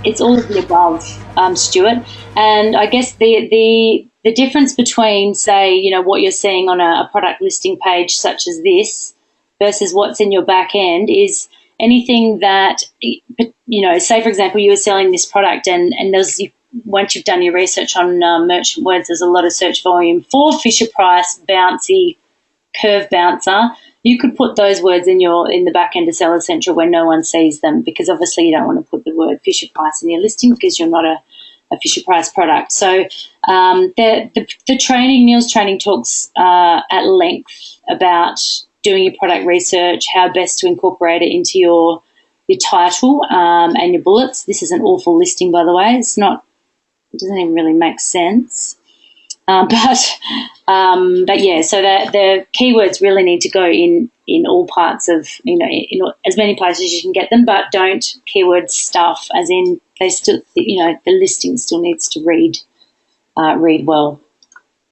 It's all of the above, Stuart. And I guess the difference between, say, you know, what you're seeing on a product listing page such as this versus what's in your back end is anything that, you know, say, for example, you were selling this product and there's, once you've done your research on merchant words, there's a lot of search volume for Fisher Price, bouncy, curve bouncer. You could put those words in the back end of Seller Central where no one sees them, because obviously you don't want to put the word Fisher Price in your listing because you're not a Fisher Price product. So the training, Neil's training, talks at length about doing your product research, how best to incorporate it into your title and your bullets. This is an awful listing, by the way. It doesn't even really make sense. But yeah, so the keywords really need to go in all parts of, you know, in as many places as you can get them, but don't keyword stuff, as in they still, you know, the listing still needs to read well.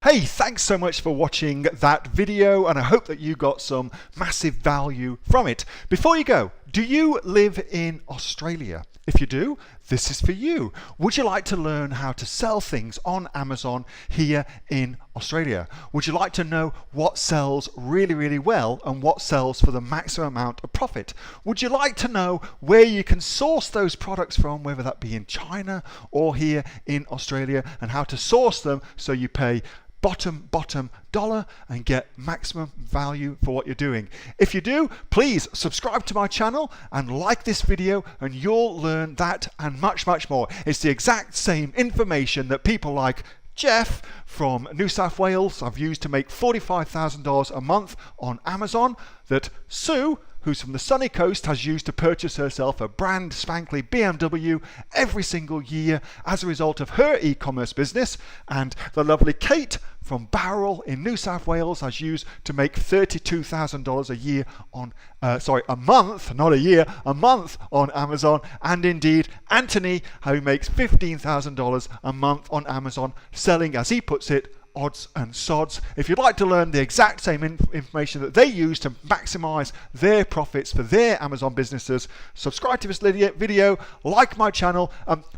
Hey, thanks so much for watching that video, and I hope that you got some massive value from it. Before you go, do you live in Australia? If you do, this is for you. Would you like to learn how to sell things on Amazon here in Australia? Would you like to know what sells really, really well and what sells for the maximum amount of profit? Would you like to know where you can source those products from, whether that be in China or here in Australia, and how to source them so you pay bottom dollar and get maximum value for what you're doing? If you do, please subscribe to my channel and like this video, and you'll learn that and much more. It's the exact same information that people like Jeff from New South Wales have used to make $45,000 a month on Amazon, that Sue, who's from the sunny coast, has used to purchase herself a brand spankly BMW every single year as a result of her e-commerce business, and the lovely Kate from Bowral in New South Wales has used to make $32,000 a year on, a month, not a year, a month on Amazon, and indeed Anthony, who makes $15,000 a month on Amazon, selling, as he puts it, odds and sods. If you'd like to learn the exact same information that they use to maximize their profits for their Amazon businesses, subscribe to this video, like my channel,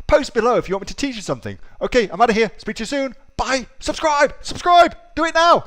post below if you want me to teach you something. Okay, I'm out of here. Speak to you soon. Bye. Subscribe. Do it now.